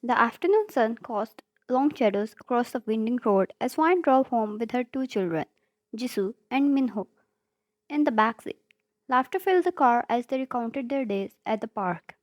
The afternoon sun cast long shadows across the winding road as Wine drove home with her two children, Jisoo and Minho, in the back seat. Laughter filled the car as they recounted their days at the park.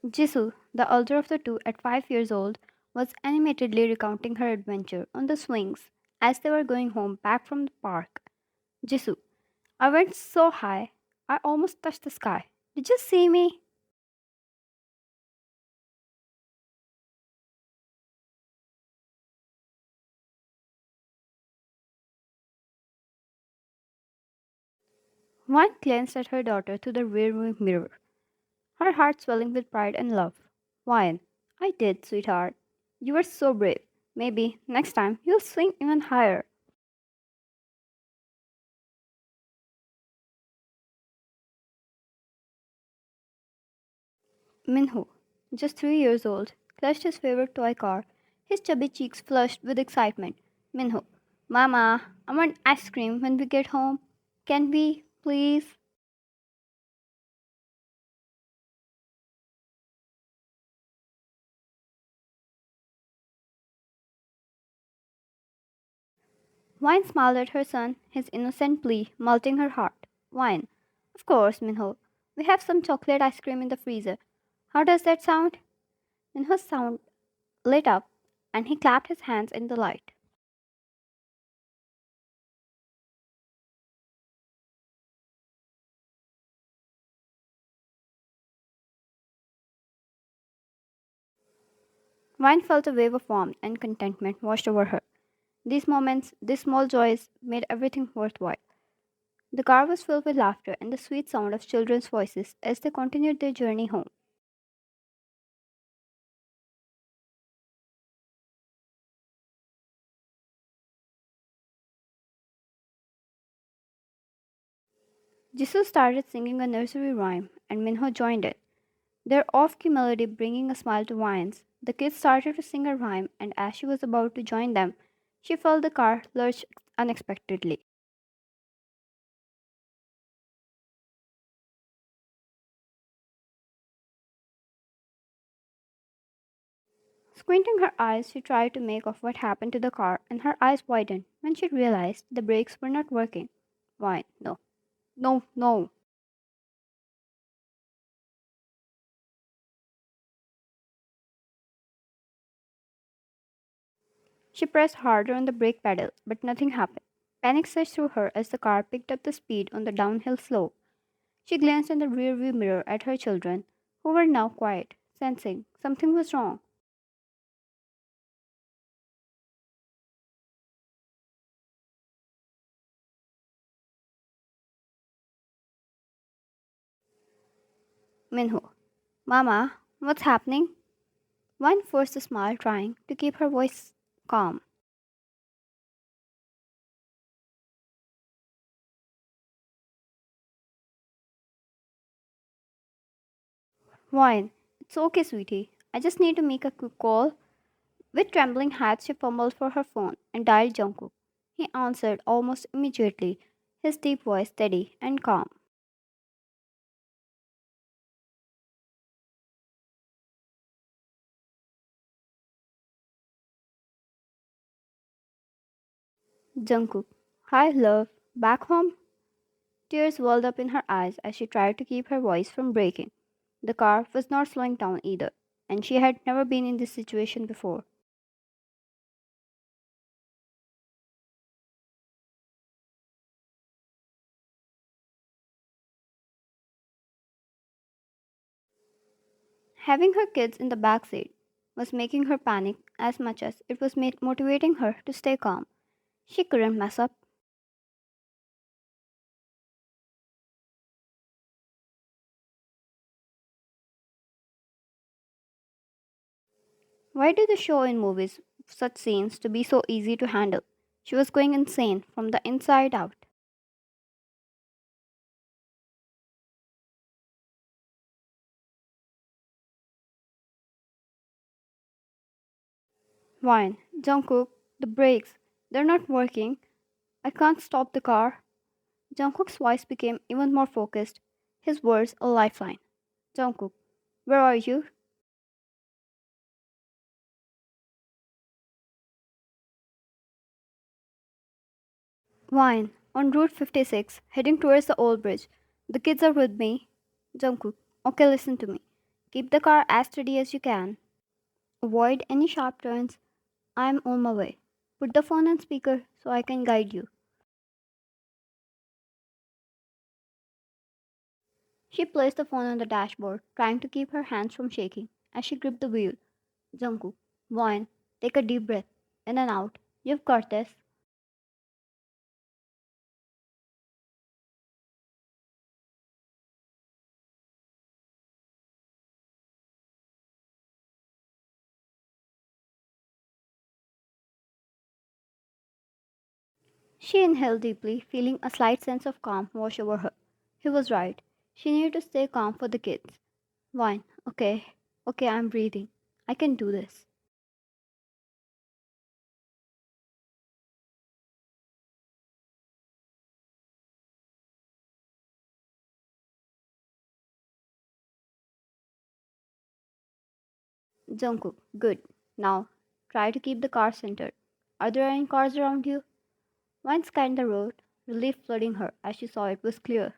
Jisoo, the older of the two at 5 years old, was animatedly recounting her adventure on the swings as they were going home back from the park. Jisoo, I went so high, I almost touched the sky. Did you see me? One glanced at her daughter through the rearview mirror, her heart swelling with pride and love. Wine, I did, sweetheart. You were so brave. Maybe next time you'll swing even higher. Minho, just 3 years old, clutched his favorite toy car, his chubby cheeks flushed with excitement. Minho, Mama, I want ice cream when we get home. Can we, please? Wine smiled at her son, his innocent plea melting her heart. Wine, of course, Minho. We have some chocolate ice cream in the freezer. How does that sound? Minho's sound lit up, and he clapped his hands in delight. Wine felt a wave of warmth and contentment wash over her. These moments, these small joys, made everything worthwhile. The car was filled with laughter and the sweet sound of children's voices as they continued their journey home. Jisoo started singing a nursery rhyme, and Minho joined it, their off key melody bringing a smile to Wine's. The kids started to sing a rhyme, and as she was about to join them, she felt the car lurch unexpectedly. Squinting her eyes, she tried to make of what happened to the car, and her eyes widened when she realized the brakes were not working. Wine, no, no, no. She pressed harder on the brake pedal, but nothing happened. Panic surged through her as the car picked up the speed on the downhill slope. She glanced in the rearview mirror at her children, who were now quiet, sensing something was wrong. Minho, Mama, what's happening? One forced a smile, trying to keep her voice calm. Wine, it's okay, sweetie. I just need to make a quick call. With trembling hands, she fumbled for her phone and dialed Jungkook. He answered almost immediately, his deep voice steady and calm. Jungkook, hi, love. Back home? Tears welled up in her eyes as she tried to keep her voice from breaking. The car was not slowing down either, and she had never been in this situation before. Having her kids in the back seat was making her panic as much as it was motivating her to stay calm. She couldn't mess up. Why do they show in movies such scenes to be so easy to handle? She was going insane from the inside out. Wine, Jungkook, the brakes, they're not working. I can't stop the car. Jungkook's voice became even more focused, his words a lifeline. Jungkook, where are you? Wine, on Route 56, heading towards the old bridge. The kids are with me. Jungkook, okay, listen to me. Keep the car as steady as you can. Avoid any sharp turns. I'm on my way. Put the phone on speaker so I can guide you. She placed the phone on the dashboard, trying to keep her hands from shaking as she gripped the wheel. Jungkook, Wine, take a deep breath. In and out. You've got this. She inhaled deeply, feeling a slight sense of calm wash over her. He was right. She needed to stay calm for the kids. Wine, okay, okay, I'm breathing. I can do this. Jungkook, good. Now, try to keep the car centered. Are there any cars around you? Wine scanned the road, relief flooding her as she saw it was clear.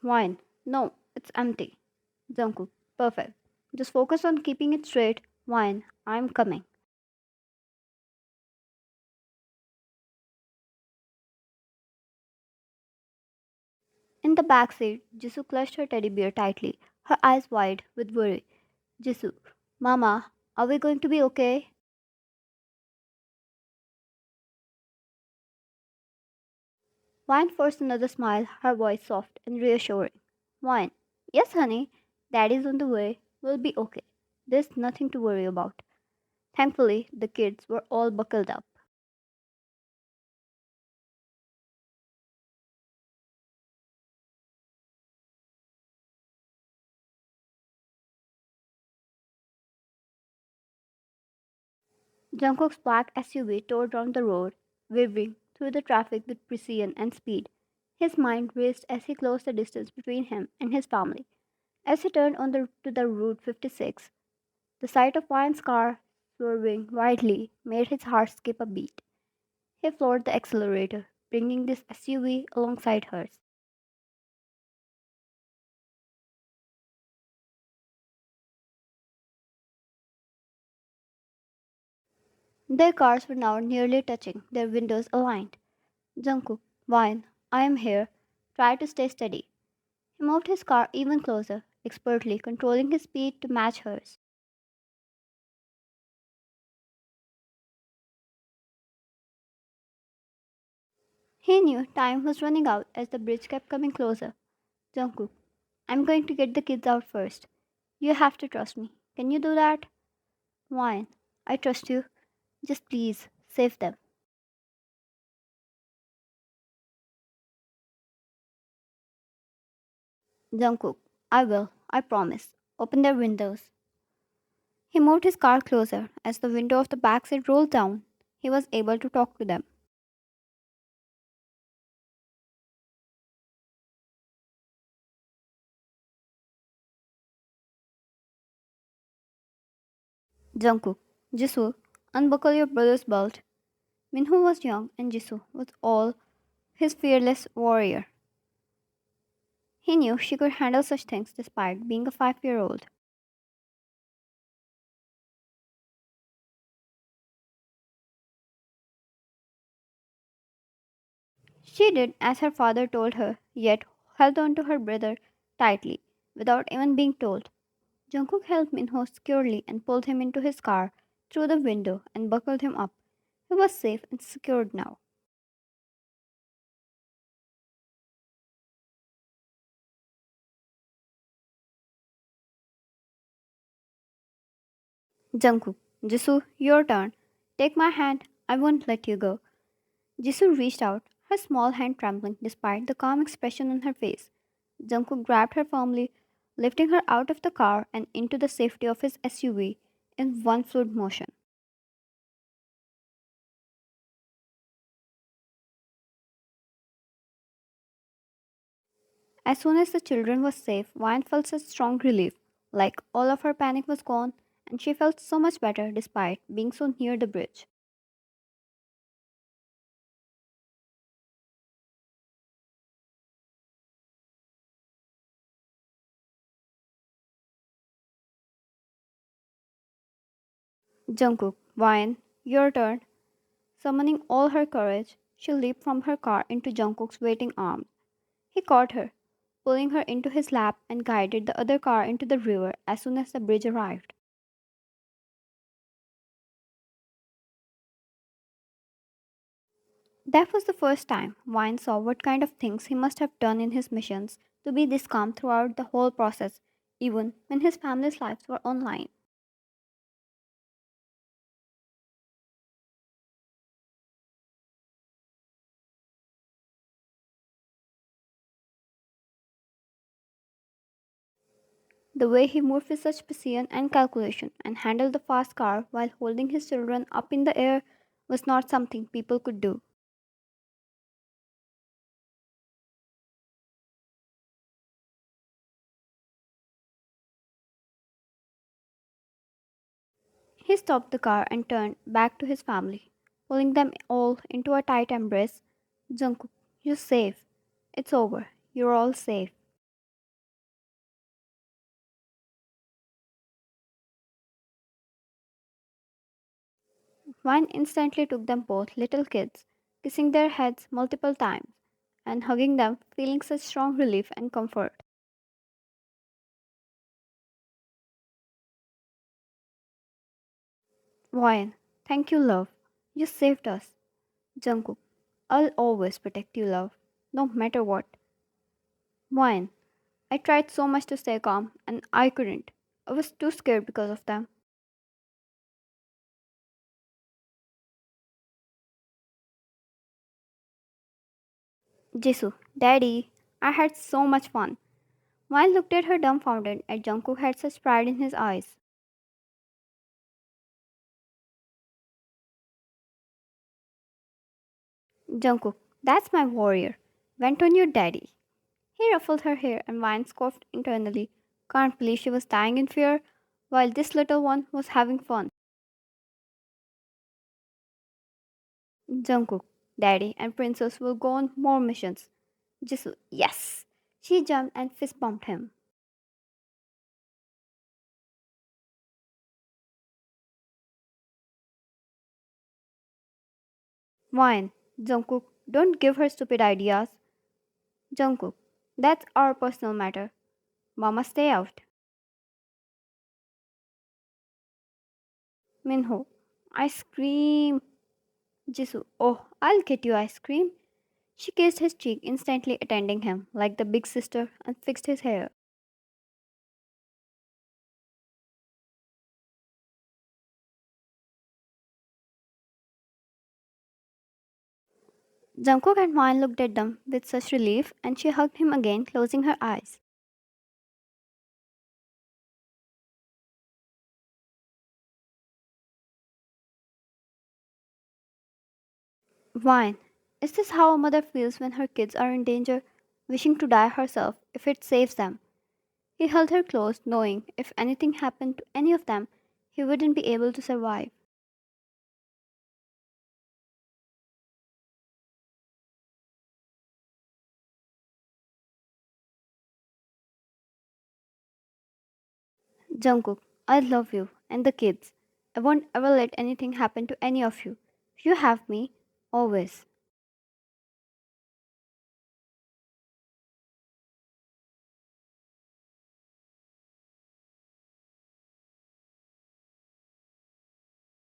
Wine, no, it's empty. Jungkook, perfect. Just focus on keeping it straight. Wine, I'm coming. In the back seat, Jisoo clutched her teddy bear tightly, her eyes wide with worry. Jisoo, Mama, are we going to be okay? Wine forced another smile, her voice soft and reassuring. Wine, yes, honey, Daddy's on the way. We'll be okay. There's nothing to worry about. Thankfully, the kids were all buckled up. Jungkook's black SUV tore down the road, weaving through the traffic with precision and speed. His mind raced as he closed the distance between him and his family. As he turned to the Route 56, the sight of Ryan's car swerving wildly made his heart skip a beat. He floored the accelerator, bringing this SUV alongside hers. Their cars were now nearly touching, their windows aligned. Jungkook, Ryan, I am here. Try to stay steady. He moved his car even closer, expertly controlling his speed to match hers. He knew time was running out as the bridge kept coming closer. Jungkook, I'm going to get the kids out first. You have to trust me. Can you do that? Wine, I trust you. Just please, save them. Jungkook, I will, I promise. Open their windows. He moved his car closer. As the window of the back seat rolled down, he was able to talk to them. Jungkook, Jisoo, unbuckle your brother's belt. Minho was young and Jisoo was all his fearless warrior. He knew she could handle such things despite being a 5-year old. She did as her father told her, yet held on to her brother tightly without even being told. Jungkook held Minho securely and pulled him into his car through the window and buckled him up. He was safe and secured now. Jungkook, Jisoo, your turn. Take my hand. I won't let you go. Jisoo reached out, her small hand trembling despite the calm expression on her face. Jungkook grabbed her firmly, lifting her out of the car and into the safety of his SUV in one fluid motion. As soon as the children were safe, Vine felt such strong relief, like all of her panic was gone, and she felt so much better despite being so near the bridge. Jungkook, Vine, your turn. Summoning all her courage, she leaped from her car into Jungkook's waiting arms. He caught her, pulling her into his lap and guided the other car into the river as soon as the bridge arrived. That was the first time Vine saw what kind of things he must have done in his missions to be this calm throughout the whole process, even when his family's lives were online. The way he moved with such precision and calculation and handled the fast car while holding his children up in the air was not something people could do. He stopped the car and turned back to his family, pulling them all into a tight embrace. Jungkook, you're safe. It's over. You're all safe. Vine instantly took them both little kids, kissing their heads multiple times and hugging them, feeling such strong relief and comfort. Vine, thank you, love. You saved us. Jungkook, I'll always protect you, love, no matter what. Vine, I tried so much to stay calm and I couldn't. I was too scared because of them. Jisoo, Daddy, I had so much fun. Vine looked at her dumbfounded as Jungkook had such pride in his eyes. Jungkook, that's my warrior. Went on your daddy. He ruffled her hair and Vine scoffed internally. Can't believe she was dying in fear while this little one was having fun. Jungkook, Daddy, and Princess will go on more missions. Jisoo, yes. She jumped and fist bumped him. Vine, Jungkook, don't give her stupid ideas. Jungkook, that's our personal matter. Mama, stay out. Minho, ice cream. Jisoo, oh, I'll get you ice cream. She kissed his cheek, instantly attending him like the big sister, and fixed his hair. Jungkook and Vine looked at them with such relief, and she hugged him again, closing her eyes. Vine, is this how a mother feels when her kids are in danger, wishing to die herself if it saves them? He held her close, knowing if anything happened to any of them, he wouldn't be able to survive. Jungkook, I love you and the kids. I won't ever let anything happen to any of you. You have me, always.